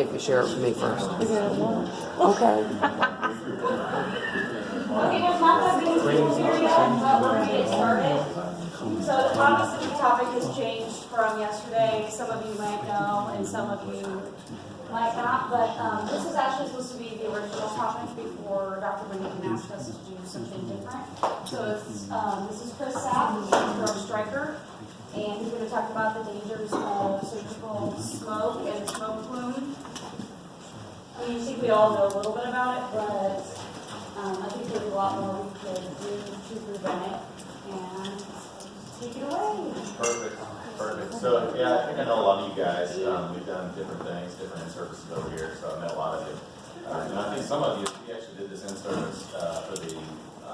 if you share it with me first. Okay. Okay, there's not going to be rules here yet, but we're going to get started. So obviously the topic has changed from yesterday. Some of you might know and some of you might not, but this was actually supposed to be the original topic before Dr. Lincoln asked us to do something different. So this is Chris Sapp, he's our striker, and he's going to talk about the dangers of surgical smoke and the smoke plume. I mean, I think we all know a little bit about it, but I think there's a lot more we could do to prevent it, and take it away. Perfect. So, yeah, I think I know a lot of you guys. We've done different things, different in-services over here, so I met a lot of you. And I think some of you, we actually did this in-service for the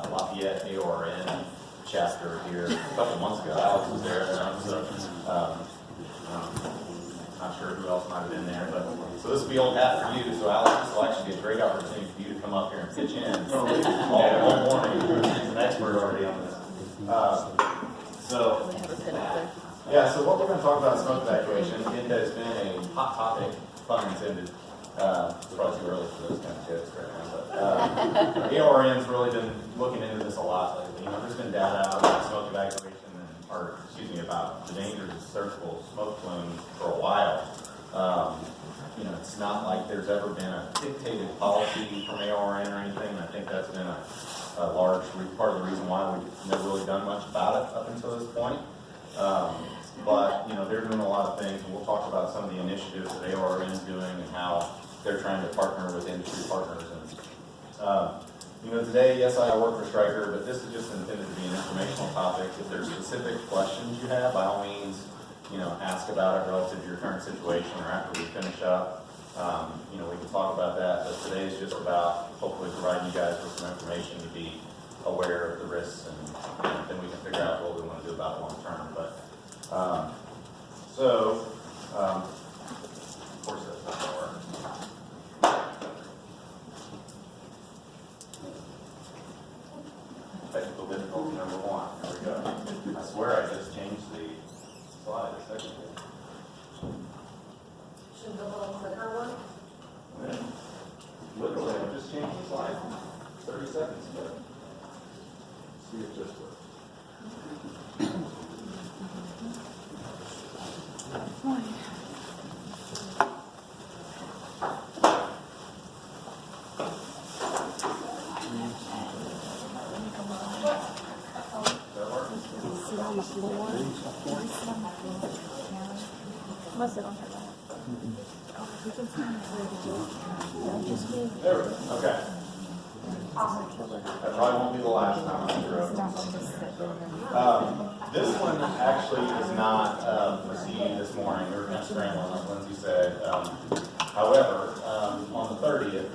Lafayette AORN chapter here a couple months ago. Alex was there, so not sure who else might have been there, but so this will be old hat for you. So Alex, this will actually be a great opportunity for you to come up here and pitch in all morning. He's an expert already on this. Yeah, so what we're going to talk about is smoke evacuation. It has been a hot topic, pun intended. It's probably too early for those kind of jokes right now, but AORN's really been looking into this a lot lately. There's been data out about smoke evacuation about the dangers of surgical smoke plume for a while. It's not like there's ever been a dictated policy from AORN or anything. I think that's been a large part of the reason why we've never really done much about it up until this point. But they're doing a lot of things, and we'll talk about some of the initiatives that AORN is doing and how they're trying to partner with industry partners. And today, yes, I work for Stryker, but this is just intended to be an informational topic. If there's specific questions you have, by all means, ask about it relative to your current situation, or after we finish up. We can talk about that, but today is just about hopefully providing you guys with some information to be aware of the risks, and then we can figure out what we want to do about it long term. But of course, that's not going to work. Technical difficulty number one. There we go. I swear I just changed the slide a second ago. Should the little clicker work? Yeah. Literally, I just changed the slide 30 seconds ago. See if this works. On the floor. Unless they don't have that. There we go. Okay. That probably won't be the last time I'm sure. This one actually is not received this morning. We were kind of scrambling, like Lindsay said. However, on the 30th,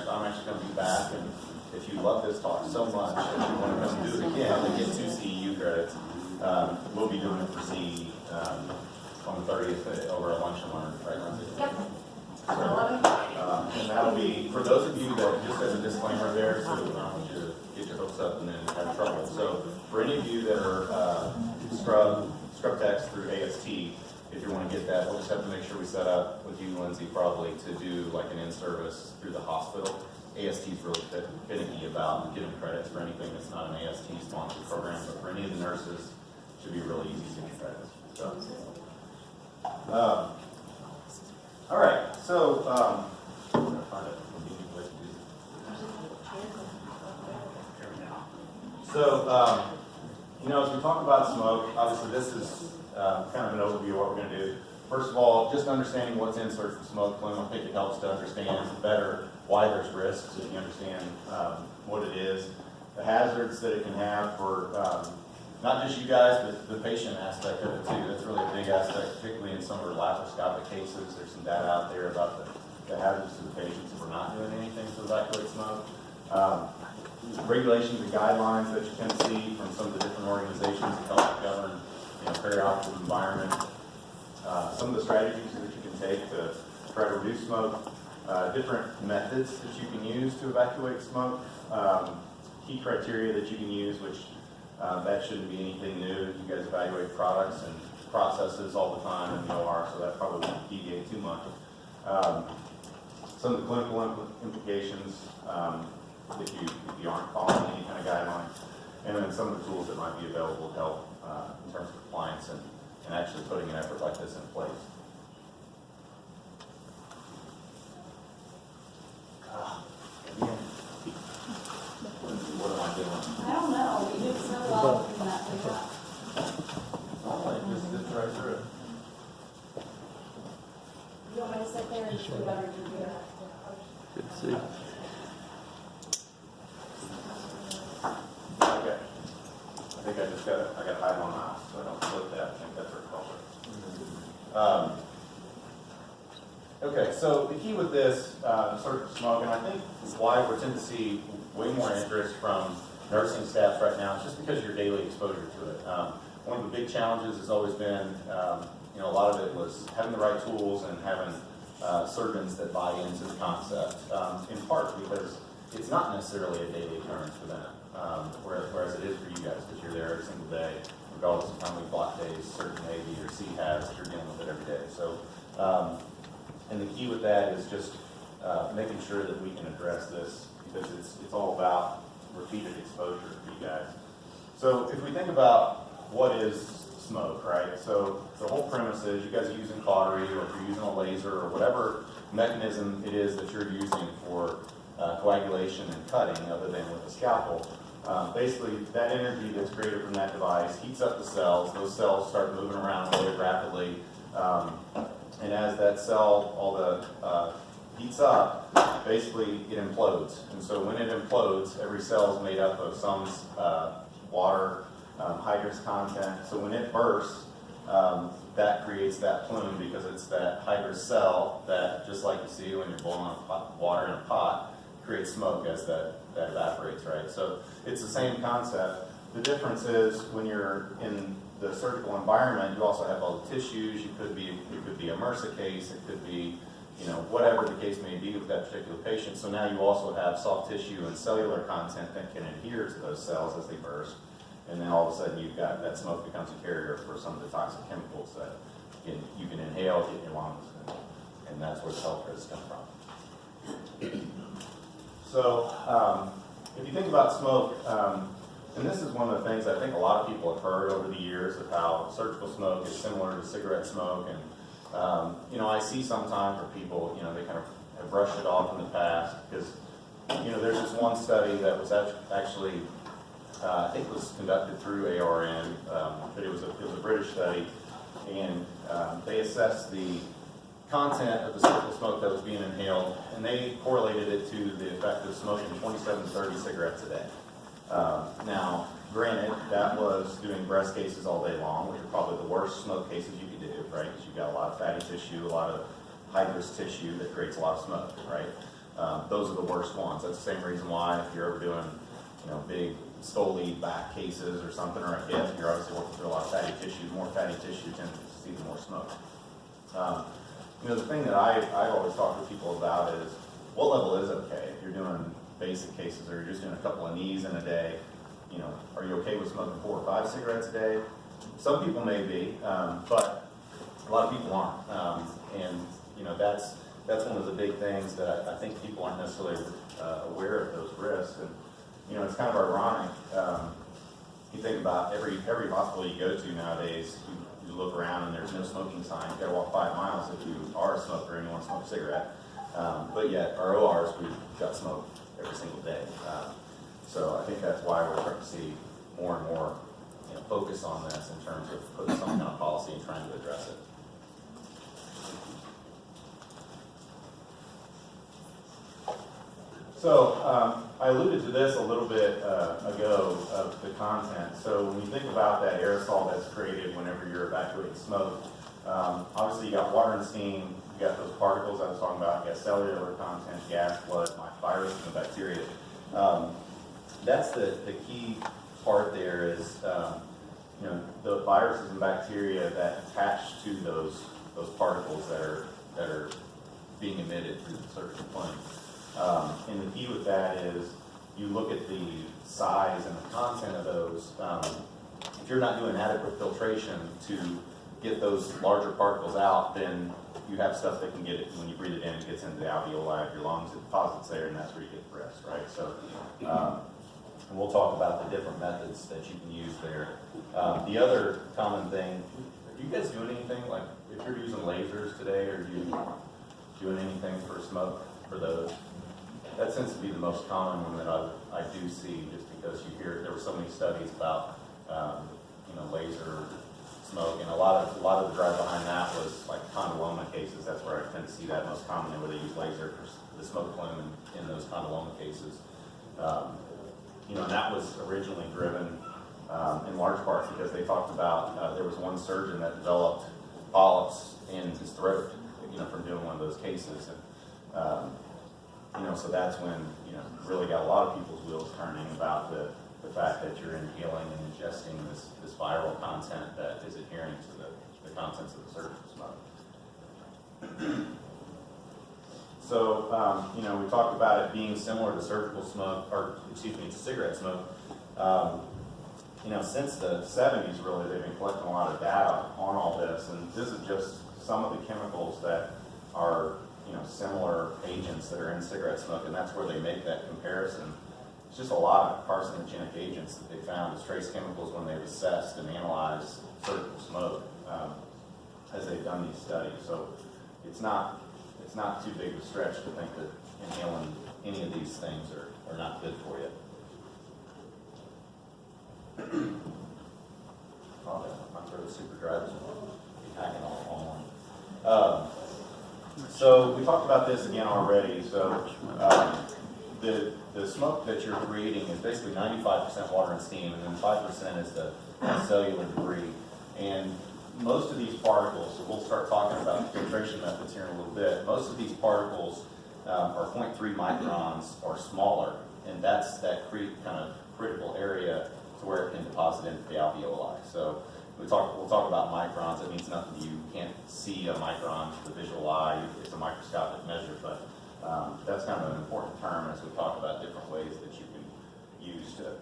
I'm actually going to be back, and if you love this talk so much that you want to come do it again and get 2 CEU credits, we'll be doing it for CE on the 30th over at Lunch and Learn, right, Lindsay? Yep. And that'll be, for those of you that, just as a disclaimer there, so I don't want you to get your hopes up and then have trouble. So for any of you that are scrub techs through AST, if you want to get that, we'll just have to make sure we set up with you, Lindsay, probably to do like an in-service through the hospital. AST is really finicky about giving credits for anything that's not an AST sponsored program, but for any of the nurses, it should be really easy to get credits. So, all right, so I'm going to find a convenient way to do this. So, as we talk about smoke, obviously this is kind of an overview of what we're going to do. First of all, just understanding what's in surgical smoke plume, I think it helps to understand better why there's risks, if you understand what it is, the hazards that it can have for not just you guys, but the patient aspect of it too. That's really a big aspect, particularly in some of our laparoscopic cases. There's some data out there about the hazards to the patients if we're not doing anything to evacuate smoke. Regulations and guidelines that you can see from some of the different organizations that help govern perioperative environment. Some of the strategies that you can take to try to reduce smoke. Different methods that you can use to evacuate smoke. Key criteria that you can use, which that shouldn't be anything new. You guys evaluate products and processes all the time in the OR, so that probably won't deviate too much. some of the clinical implications if you aren't following any kind of guideline, and then some of the tools that might be available to help in terms of compliance and actually putting an effort like this in place. What am I doing? I don't know, we did so well in that pickup. Just right through it. You want me to sit there and just do better than you? Good to see. Okay. I think I just got to hide my mouse so I don't click that. I think that's our culprit. Okay, so the key with this surgical smoke, and I think why we tend to see way more interest from nursing staff right now is just because of your daily exposure to it. One of the big challenges has always been, a lot of it was having the right tools and having surgeons that buy into the concept, in part because it's not necessarily a daily occurrence for them, whereas it is for you guys because you're there every single day, regardless of how many block days, certain AD or C has, you're dealing with it every day. So, and the key with that is just making sure that we can address this because it's all about repeated exposure for you guys. So if we think about what is smoke, right? So the whole premise is you guys are using cautery or if you're using a laser or whatever mechanism it is that you're using for coagulation and cutting other than with a scalpel. Basically, that energy that's created from that device heats up the cells. Those cells start moving around really rapidly. And as that cell, all the heats up, basically it implodes. And so when it implodes, every cell is made up of some water, hydrous content. So when it bursts, that creates that plume because it's that hydrous cell that, just like you see when you're boiling water in a pot, creates smoke as that evaporates, right? So it's the same concept. The difference is when you're in the surgical environment, you also have all the tissues. It could be a MRSA case. It could be, whatever the case may be with that particular patient. So now you also have soft tissue and cellular content that can adhere to those cells as they burst. And then all of a sudden you've got that smoke becomes a carrier for some of the toxic chemicals that you can inhale, get in your lungs, and that's where the health risks come from. So if you think about smoke, and this is one of the things I think a lot of people have heard over the years of how surgical smoke is similar to cigarette smoke. And, I see sometimes where people, they kind of have brushed it off in the past because, there's this one study that was actually, I think was conducted through ARN, but it was a British study. And they assessed the content of the surgical smoke that was being inhaled, and they correlated it to the effect of smoking 27 to 30 cigarettes a day. Now, granted, that was doing breast cases all day long, which are probably the worst smoke cases you could do, right? Because you've got a lot of fatty tissue, a lot of hydrous tissue that creates a lot of smoke, right? Those are the worst ones. That's the same reason why if you're ever doing, big scoliosis back cases or something, or a hip, you're obviously working through a lot of fatty tissue. The more fatty tissue tends to see the more smoke. The thing that I've always talked to people about is what level is okay if you're doing basic cases or you're just doing a couple of knees in a day. Are you okay with smoking 4 or 5 cigarettes a day? Some people may be, but a lot of people aren't. And that's one of the big things that I think people aren't necessarily aware of those risks. And it's kind of ironic. You think about every hospital you go to nowadays, you look around and there's no smoking sign. You got to walk 5 miles if you are a smoker and you want to smoke a cigarette. But yet our ORs, we've got smoke every single day. So I think that's why we're starting to see more and more focus on this in terms of putting some kind of policy and trying to address it. So I alluded to this a little bit ago of the content. So when you think about that aerosol that's created whenever you're evacuating smoke, obviously you got water and steam, you got those particles I was talking about, you got cellular content, gas, blood, viruses, and bacteria. That's the key part there is, the viruses and bacteria that attach to those particles that are being emitted through the surgical plane. And the key with that is you look at the size and the content of those. If you're not doing adequate filtration to get those larger particles out, then you have stuff that can get it, when you breathe it in, it gets into the alveoli of your lungs, it deposits there, and that's where you get the rest, right? So, and we'll talk about the different methods that you can use there. The other common thing, are you guys doing anything, like, if you're using lasers today, are you doing anything for smoke for those? That tends to be the most common one that I do see, just because you hear, there were so many studies about, laser smoke, and a lot of the drive behind that was like condyloma cases. That's where I tend to see that most commonly, where they use laser for the smoke plume in those condyloma cases. And that was originally driven in large part because they talked about, there was one surgeon that developed polyps in his throat, from doing one of those cases. And, so that's when, really got a lot of people's wheels turning about the fact that you're inhaling and ingesting this viral content that is adhering to the contents of the surgical smoke. So, we talked about it being similar to surgical smoke, or excuse me, to cigarette smoke. Since the 70s, really, they've been collecting a lot of data on all this, and this is just some of the chemicals that are, similar agents that are in cigarette smoke, and that's where they make that comparison. It's just a lot of carcinogenic agents that they found as trace chemicals when they've assessed and analyzed surgical smoke as they've done these studies. So it's not too big of a stretch to think that inhaling any of these things are not good for you. My throat's super dry this morning. Hacking all morning. So we talked about this again already. So the smoke that you're creating is basically 95% water and steam, and then 5% is the cellular debris. And most of these particles, so we'll start talking about filtration methods here in a little bit, most of these particles are 0.3 microns or smaller, and that's that kind of critical area to where it can deposit into the alveoli. So we'll talk about microns. It means nothing. You can't see a micron to the visual eye. It's a microscopic measure, but that's kind of an important term as we talk about different ways that you can use to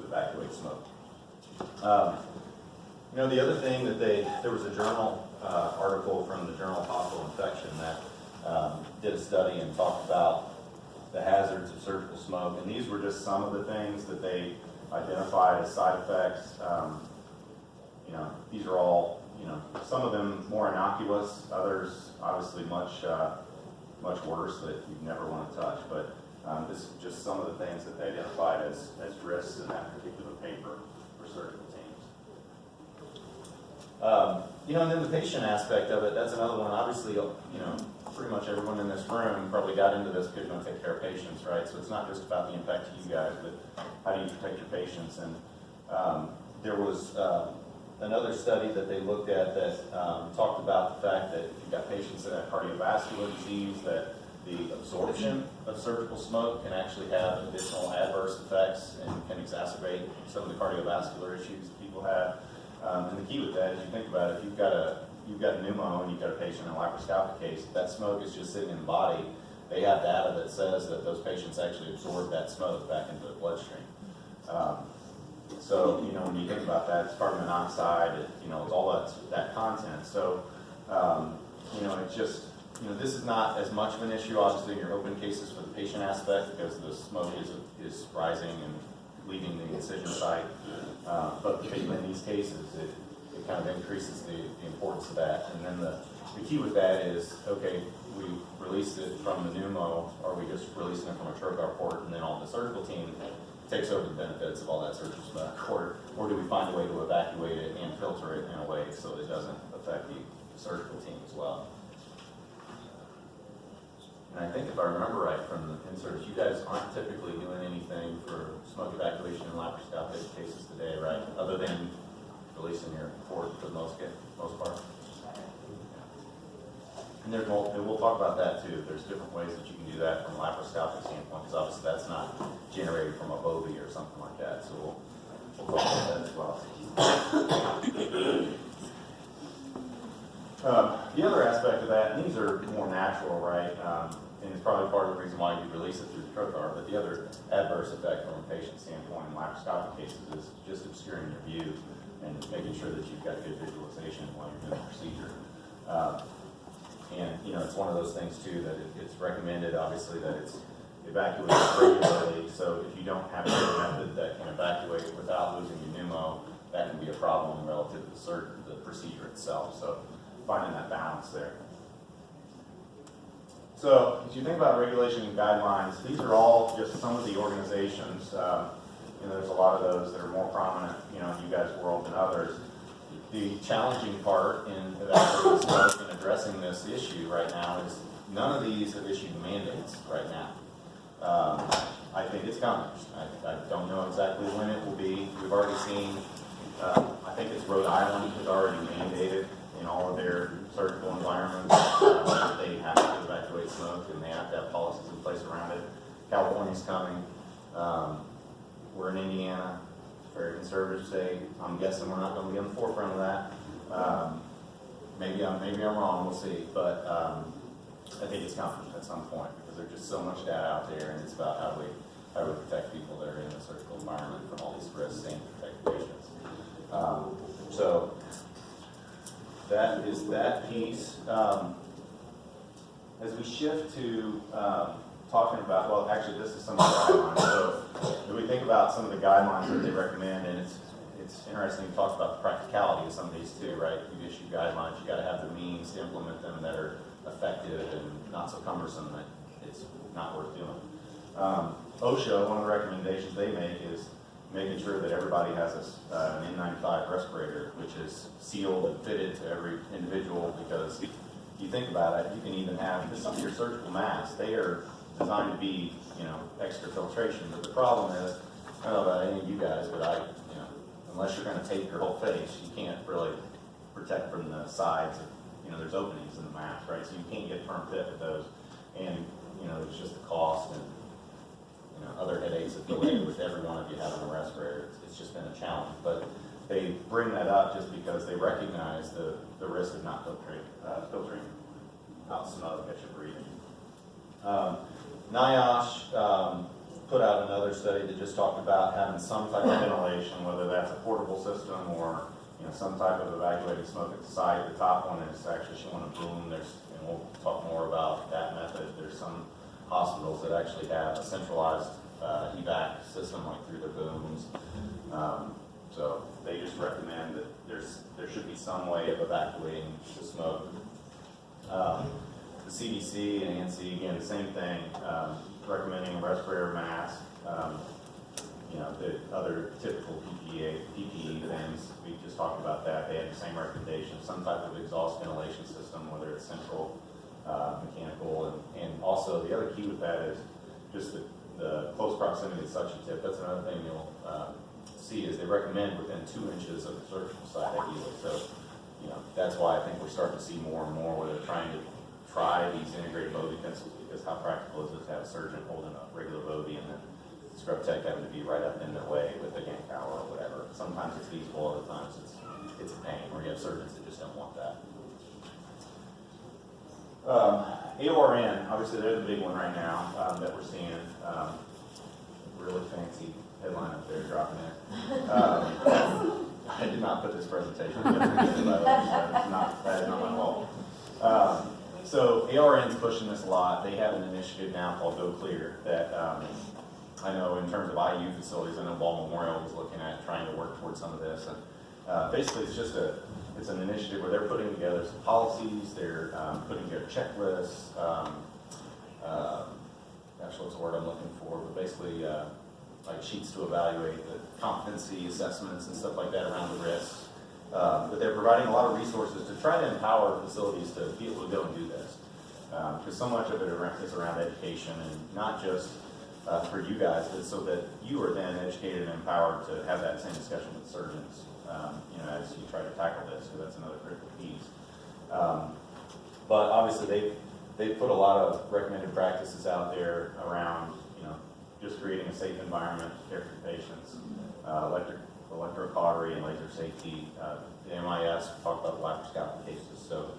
evacuate smoke. The other thing that there was a journal article from the Journal of Hospital Infection that did a study and talked about the hazards of surgical smoke, and these were just some of the things that they identified as side effects. These are all, some of them more innocuous, others obviously much worse that you'd never want to touch. But this is just some of the things that they identified as risks in that particular paper for surgical teams. And then the patient aspect of it, that's another one. Obviously, pretty much everyone in this room probably got into this because you want to take care of patients, right? So it's not just about the impact to you guys, but how do you protect your patients? And there was another study that they looked at that talked about the fact that if you've got patients that have cardiovascular disease, that the absorption of surgical smoke can actually have additional adverse effects and can exacerbate some of the cardiovascular issues that people have. And the key with that is you think about it, if you've got a pneumo and you've got a patient in a laparoscopic case, if that smoke is just sitting in the body, they have data that says that those patients actually absorb that smoke back into the bloodstream. So, when you think about that, it's carbon monoxide, it's all that content. So, it's just, this is not as much of an issue, obviously, in your open cases for the patient aspect because the smoke is rising and leaving the incision site. But particularly in these cases, it kind of increases the importance of that. And then the key with that is, okay, we release it from the pneumo, or we just releasing it from a trocar port, and then all the surgical team takes over the benefits of all that surgical smoke, or do we find a way to evacuate it and filter it in a way so it doesn't affect the surgical team as well? And I think if I remember right from the inserts, you guys aren't typically doing anything for smoke evacuation in laparoscopic cases today, right? Other than releasing your port for the most part. And we'll talk about that too. There's different ways that you can do that from a laparoscopic standpoint, because obviously that's not generated from a bovie or something like that. So we'll talk about that as well. The other aspect of that, and these are more natural, right? And it's probably part of the reason why you release it through the trocar, but the other adverse effect from a patient standpoint in laparoscopic cases is just obscuring your view and making sure that you've got good visualization while you're doing the procedure. And, you know, it's one of those things too that it's recommended, obviously, that it's evacuated regularly. So if you don't have a method that can evacuate without losing your pneumo, that can be a problem relative to the procedure itself. So finding that balance there. So as you think about regulation and guidelines, these are all just some of the organizations. You know, there's a lot of those that are more prominent, you know, in you guys' world than others. The challenging part in evacuating smoke and addressing this issue right now is none of these have issued mandates right now. I think it's coming. I don't know exactly when it will be. We've already seen, I think it's Rhode Island has already mandated in all of their surgical environments, they have to evacuate smoke and they have to have policies in place around it. California's coming. We're in Indiana, very conservative state. I'm guessing we're not going to be on the forefront of that. Maybe I'm wrong. We'll see. But I think it's coming at some point because there's just so much data out there, and it's about how do we protect people that are in the surgical environment from all these risks and protect patients. So that is that piece. As we shift to talking about, well, actually, this is some of the guidelines. So, if we think about some of the guidelines that they recommend, and it's interesting to talk about the practicality of some of these too, right? You issue guidelines, you got to have the means to implement them that are effective and not so cumbersome that it's not worth doing. OSHA, one of the recommendations they make is making sure that everybody has an N95 respirator, which is sealed and fitted to every individual, because if you think about it, you can even have some of your surgical masks. They are designed to be, you know, extra filtration. But the problem is, I don't know about any of you guys, but unless you're going to tape your whole face, you can't really protect from the sides. You know, there's openings in the mask, right? So you can't get firm fit with those. And, you know, it's just the cost and, you know, other headaches affiliated with every one of you having a respirator. It's just been a challenge. But they bring that up just because they recognize the risk of not filtering out smoke that you're breathing. NIOSH put out another study that just talked about having some type of ventilation, whether that's a portable system or, you know, some type of evacuated smoke at the side. The top one is actually showing a boom. And we'll talk more about that method. There's some hospitals that actually have a centralized evac system, like through their booms. So they just recommend that there should be some way of evacuating the smoke. The CDC and ANC, again, the same thing, recommending a respirator mask, you know, the other typical PPE things. We just talked about that. They had the same recommendation, some type of exhaust ventilation system, whether it's central, mechanical, and also the other key with that is just the close proximity to suction tip. That's another thing you'll see is they recommend within 2 inches of the surgical site ideally. So, you know, that's why I think we're starting to see more and more where they're trying to try these integrated Bovie pencils, because how practical is it to have a surgeon holding a regular Bovie and then scrub tech having to be right up in their way with a gang tower or whatever. Sometimes it's feasible, other times it's a pain, or you have surgeons that just don't want that. AORN, obviously they're the big one right now that we're seeing. Really fancy headline up there dropping it. I did not put this presentation together. That is not my fault. So AORN's pushing this a lot. They have an initiative now called Go Clear that I know in terms of IU facilities, I know Ball Memorial was looking at trying to work towards some of this. And basically it's an initiative where they're putting together some policies, they're putting together checklists, actually what's the word I'm looking for, but basically like sheets to evaluate the competency assessments and stuff like that around the risks. But they're providing a lot of resources to try to empower facilities to be able to go and do this. Because so much of it is around education, and not just for you guys, but so that you are then educated and empowered to have that same discussion with surgeons, you know, as you try to tackle this, because that's another critical piece. But obviously they've put a lot of recommended practices out there around, you know, just creating a safe environment to care for patients, electrocautery and laser safety. The MIS talked about laparoscopic cases, so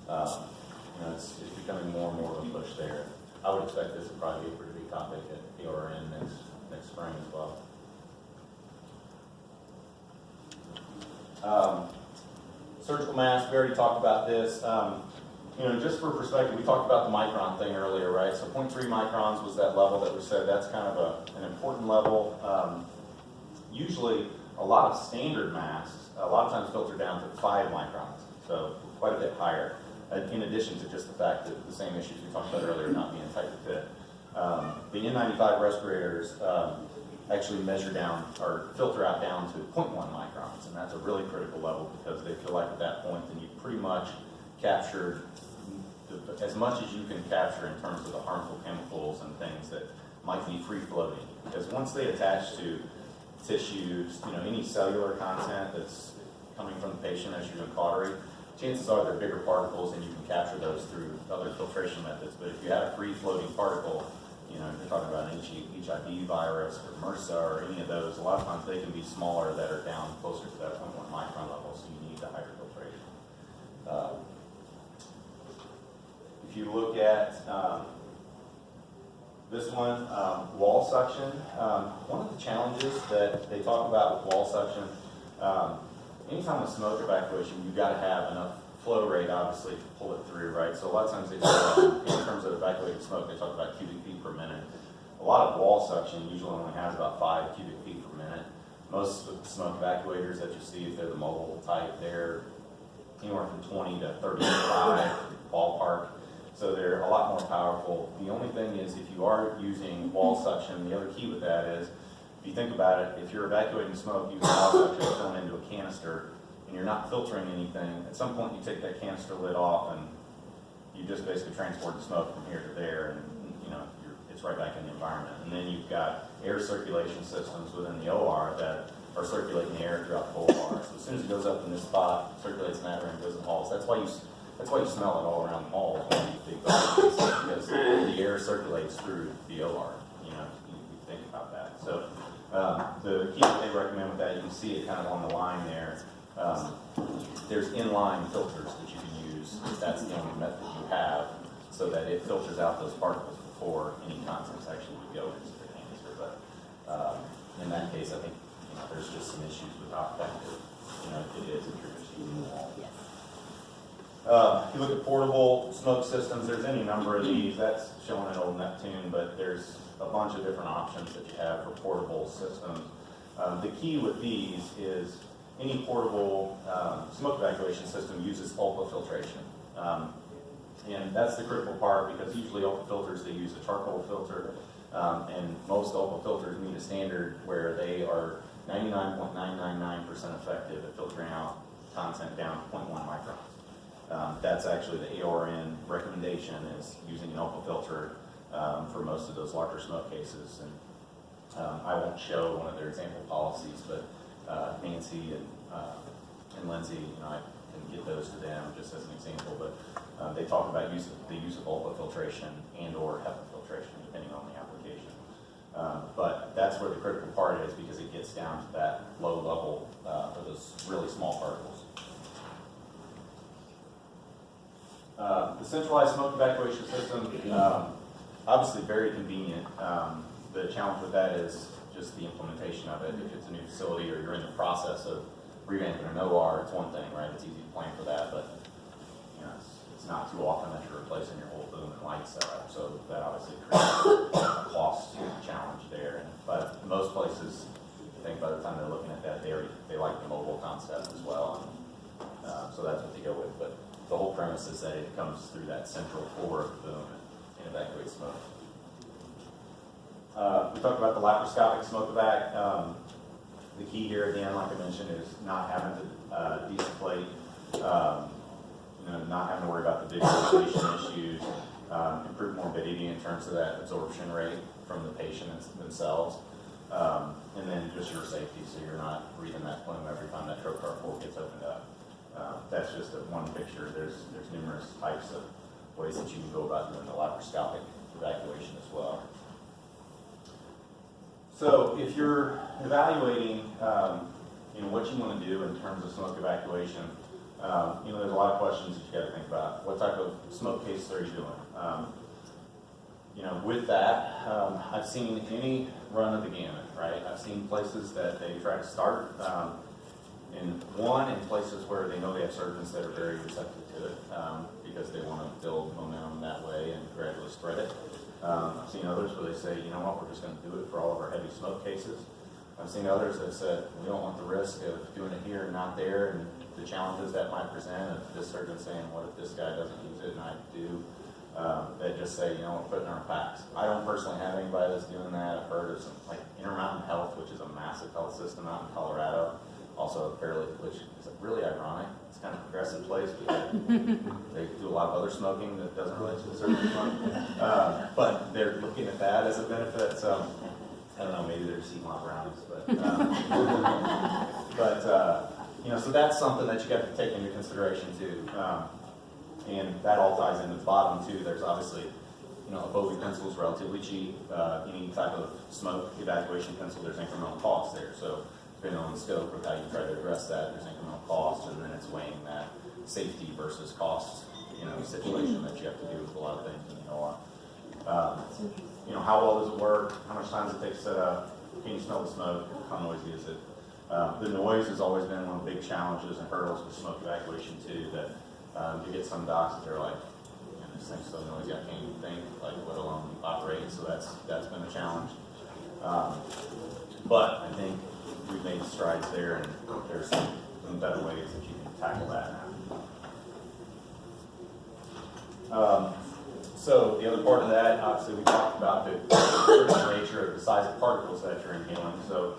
you know, it's becoming more and more of a push there. I would expect this to probably be a pretty big topic at AORN next spring as well. Surgical mask, we already talked about this. just for perspective, we talked about the micron thing earlier, right? So 0.3 microns was that level that we said that's kind of an important level. Usually, a lot of standard masks, a lot of times filter down to 5 microns, so quite a bit higher. In addition to just the fact that the same issues we talked about earlier, not being tight to fit. The N95 respirators actually measure down or filter out down to 0.1 microns, and that's a really critical level because they feel like at that point then you've pretty much captured as much as you can capture in terms of the harmful chemicals and things that might be free floating. Because once they attach to tissues, any cellular content that's coming from the patient as you're doing cautery, chances are they're bigger particles and you can capture those through other filtration methods. But if you had a free floating particle, you're talking about an HIV virus or MRSA or any of those, a lot of times they can be smaller that are down closer to that 0.1 micron level, so you need the higher filtration. If you look at this one, wall suction, one of the challenges that they talk about with wall suction, anytime with smoke evacuation, you've got to have enough flow rate, obviously, to pull it through, right? So a lot of times they talk about, in terms of evacuating smoke, they talk about cubic feet per minute. A lot of wall suction usually only has about 5 cubic feet per minute. Most of the smoke evacuators that you see, if they're the mobile type, they're anywhere from 20 to 35 ballpark. So they're a lot more powerful. The only thing is, if you are using wall suction, the other key with that is, if you think about it, if you're evacuating smoke using wall suction, it's thrown into a canister, and you're not filtering anything, at some point you take that canister lid off, and you just basically transport the smoke from here to there, and it's right back in the environment. And then you've got air circulation systems within the OR that are circulating the air throughout the whole OR. So as soon as it goes up in this spot, circulates in that room, goes in the halls. That's why you smell it all around the halls when you big buildings, because the air circulates through the OR. You think about that. So the key that they recommend with that, you can see it kind of on the line there. There's inline filters that you can use. That's the only method you have, so that it filters out those particles before any contents actually would go into the canister. But in that case, I think there's just some issues with how effective it is if you're just using the wall. Yes. If you look at portable smoke systems, there's any number of these. That's showing an old Neptune, but there's a bunch of different options that you have for portable systems. The key with these is any portable smoke evacuation system uses ultrafiltration. And that's the critical part, because usually ultra filters, they use a charcoal filter, and most ultra filters meet a standard where they are 99.999% effective at filtering out content down to 0.1 microns. That's actually the AORN recommendation, is using an ultra filter for most of those larger smoke cases. And I won't show one of their example policies, but Nancy and Lindsay, I can get those to them just as an example. But they talk about the use of ultrafiltration and/or HEPA filtration, depending on the application. But that's where the critical part is, because it gets down to that low level for those really small particles. The centralized smoke evacuation system, obviously very convenient. The challenge with that is just the implementation of it. If it's a new facility or you're in the process of revamping an OR, it's one thing, right? It's easy to plan for that, but it's not too often that you're replacing your whole boom and light setup. So that obviously creates a cost challenge there. But most places, I think by the time they're looking at that, they like the mobile concept as well. And, so that's what they go with. But the whole premise is that it comes through that central core of the boom and evacuates smoke. We talked about the laparoscopic smoke evac. The key here again, like I mentioned, is not having to desufflate, not having to worry about the visualization issues, improve morbidity in terms of that absorption rate from the patients themselves, and then just your safety, so you're not breathing that plume every time that trocar port gets opened up. That's just one picture. There's numerous types of ways that you can go about doing the laparoscopic evacuation as well. So if you're evaluating, what you want to do in terms of smoke evacuation, there's a lot of questions that you got to think about. What type of smoke cases are you doing? With that, I've seen any run of the gamut, right? I've seen places that they try to start in places where they know they have surgeons that are very receptive to it, because they want to build momentum that way and gradually spread it. I've seen others where they say, you know what, we're just going to do it for all of our heavy smoke cases. I've seen others that said, we don't want the risk of doing it here and not there, and the challenges that might present of this surgeon saying, what if this guy doesn't use it and I do? That just say, you know, we're putting our packs. I don't personally have anybody that's doing that. I've heard of some, like Intermountain Health, which is a massive health system out in Colorado, also fairly, which is really ironic. It's kind of a progressive place, but they do a lot of other smoking that doesn't relate to the surgery smoke. But they're looking at that as a benefit. So I don't know, maybe they're just eating a lot of brownies, but you know, so that's something that you got to take into consideration too. And that all ties into the bottom too. There's obviously, you know, a Bowie pencil is relatively cheap. Any type of smoke evacuation pencil, there's incremental cost there. So depending on the scope of how you try to address that, there's incremental cost, and then it's weighing that safety versus cost, you know, situation that you have to do with a lot of things in the OR. You know, how well does it work? How much time does it take to set up? Can you smell the smoke? How noisy is it? The noise has always been one of the big challenges and hurdles with smoke evacuation too, that you get some docs that are like, you know, this thing's so noisy I can't even think, like, let alone operate. So that's been a challenge. But I think we've made strides there, and there's some better ways that you can tackle that now. So the other part of that, obviously, we talked about the critical nature of the size of particles that you're inhaling. So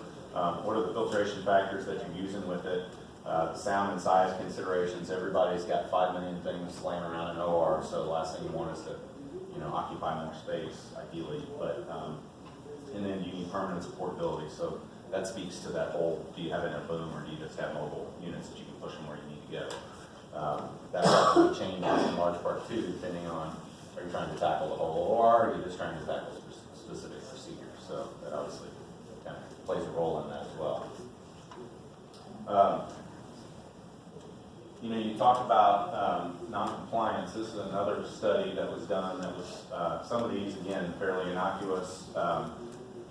what are the filtration factors that you're using with it? The sound and size considerations. Everybody's got 5 million things laying around an OR, so the last thing you want is to, you know, occupy more space, ideally. But and then you need permanent supportability. So that speaks to that whole: do you have it in a boom, or do you just have mobile units that you can push them where you need to go? That probably changes in large part too, depending on, are you trying to tackle the whole OR, or are you just trying to tackle specific procedures? So that obviously kind of plays a role in that as well. You know, you talk about non-compliance. This is another study that was done that was, some of these, again, fairly innocuous,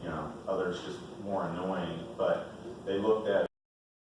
you know, others just more annoying, but they looked at